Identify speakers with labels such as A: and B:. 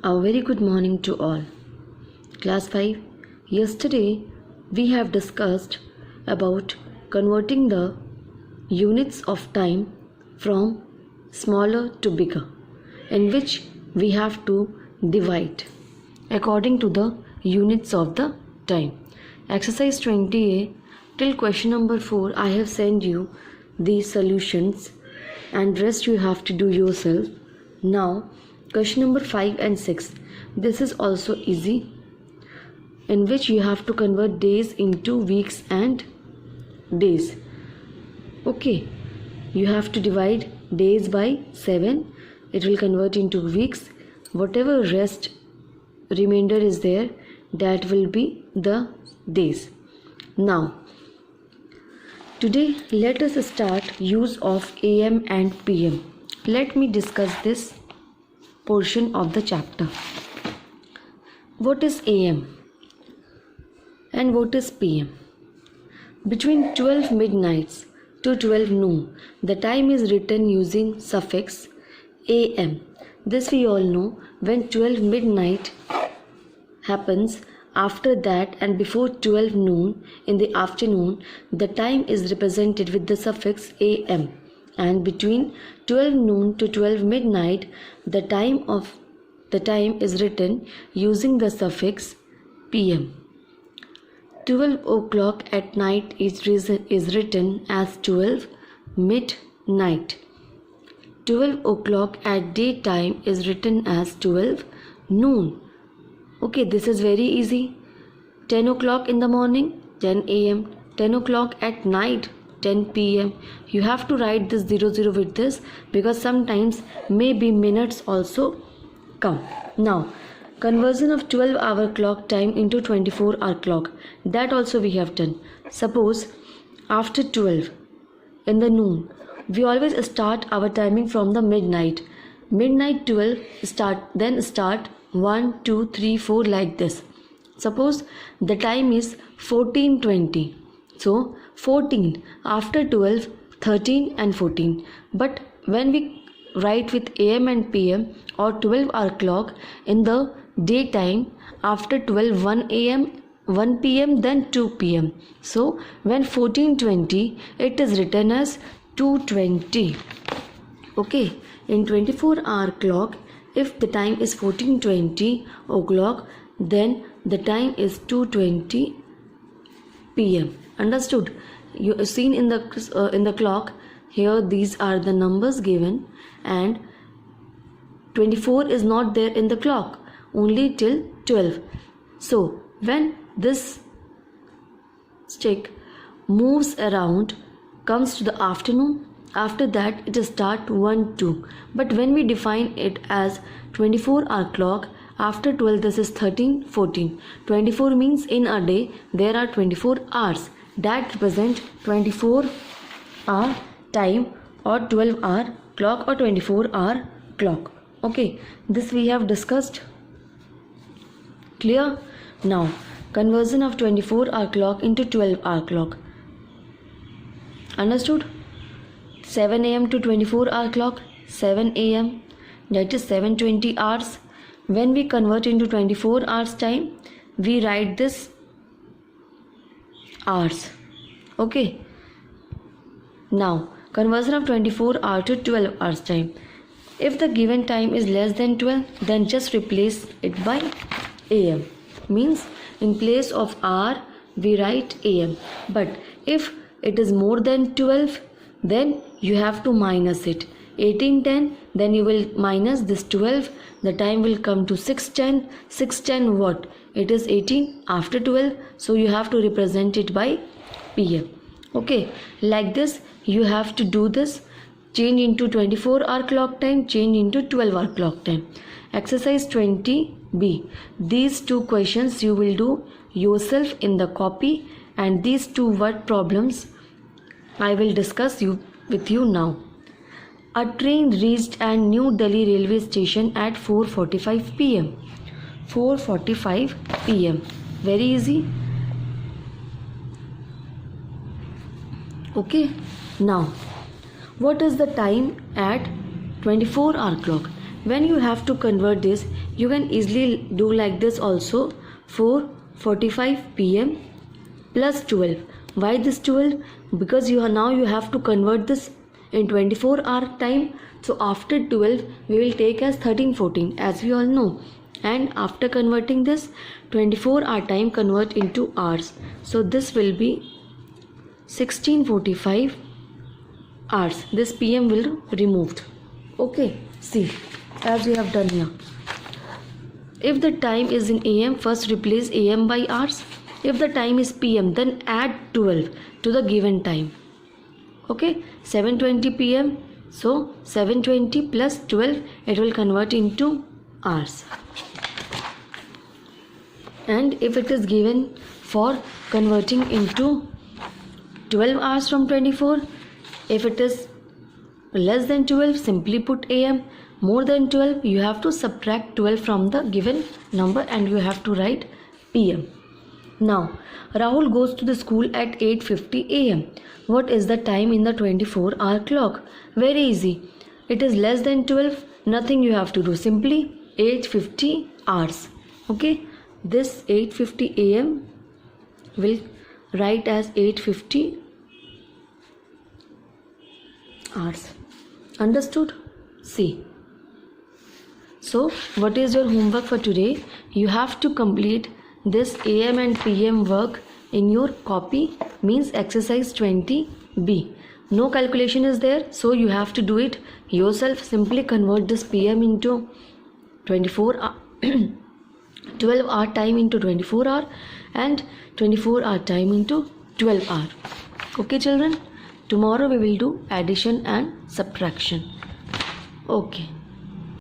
A: A very good morning to all. Class 5. Yesterday we have discussed about converting the units of time from smaller to bigger, in which we have to divide according to the units of the time. Exercise 20A till question number 4 I have sent you the solutions and rest you have to do yourself. Now question number 5 and 6, this is also easy, in which you have to convert days into weeks and days. Okay, you have to divide days by 7, it will convert into weeks. Whatever rest remainder is there, that will be the days. Now today let us start use of AM and PM. Let me discuss this portion of the chapter. What is AM and what is PM? Between 12 midnights to 12 noon, the time is written using suffix AM. This we all know. When 12 midnight happens, after that and before 12 noon in the afternoon, the time is represented with the suffix AM. And between 12 noon to 12 midnight, the time is written using the suffix PM. 12 o'clock at night is written as 12 midnight. 12 o'clock at daytime is written as 12 noon. Okay, this is very easy. 10 o'clock in the morning, 10 AM. 10 o'clock at night, 10 PM. You have to write this 00 with this because sometimes maybe minutes also come. Now conversion of 12-hour clock time into 24-hour clock, that also we have done. Suppose after 12 in the noon, we always start our timing from the midnight. Midnight 12 start 1, 2, 3, 4 like this. Suppose the time is 14:20. So 14 after 12, 13 and 14. But when we write with AM and PM or 12-hour clock in the daytime, after 12, 1 AM, 1 PM, then 2 PM. So when 14:20, it is written as 2:20. Okay, in 24-hour clock, if the time is 14:20 o'clock, then the time is 2:20 PM. Understood? You have seen in the clock here, these are the numbers given, and 24 is not there in the clock, only till 12. So when this stick moves around, comes to the afternoon, after that it start 1, 2. But when we define it as 24-hour clock, after 12 this is 13, 14. 24 means in a day there are 24 hours. That represent 24-hour time or 12-hour clock or 24-hour clock. Okay, this we have discussed. Clear? Now conversion of 24-hour clock into 12-hour clock. Understood? 7 AM to 24-hour clock, 7 AM, that is 720 hours. When we convert into 24 hours time, we write this hours. Okay, now conversion of 24 hour to 12 hours time. If the given time is less than 12, then just replace it by AM. Means in place of hour we write AM. But if it is more than 12, then you have to minus it. 18:10, then you will minus this 12, the time will come to 6:10. 6:10 what? It is 18 after 12, so you have to represent it by PM. Okay, like this you have to do this. Change into 24-hour clock time, change into 12-hour clock time. Exercise 20B. These two questions you will do yourself in the copy, and these two word problems I will discuss with you now. A train reached an New Delhi railway station at 4:45 PM. 4:45 PM. Very easy. Okay. Now, what is the time at 24-hour clock? when you have to convert this, you can easily do like this also. 4:45 p.m. plus 12. Why this 12? Because you have to convert this in 24-hour time. So after 12 we will take as 13:14, as we all know. And after converting this 24-hour time convert into hours. So this will be 16:45 hours. This PM will removed. Okay, see, as we have done here. If the time is in AM, first replace AM by hours. If the time is PM, then add 12 to the given time. Okay, 7:20 PM. So 7:20 plus 12, it will convert into hours. And if it is given for converting into 12 hours from 24, if it is less than 12, simply put AM. More than 12, you have to subtract 12 from the given number and you have to write PM. Now, Rahul goes to the school at 8:50 AM. What is the time in the 24-hour clock? Very easy. It is less than 12, nothing you have to do. Simply 8:50 hours. Okay, this 8:50 AM will write as 8:50 hours. Understood? See. So, what is your homework for today? You have to complete this AM and PM work in your copy, means exercise 20B. No calculation is there, so you have to do it yourself. Simply convert this PM into 12-hour time into 24-hour and 24-hour time into 12-hour. Okay children, tomorrow we will do addition and subtraction. Okay.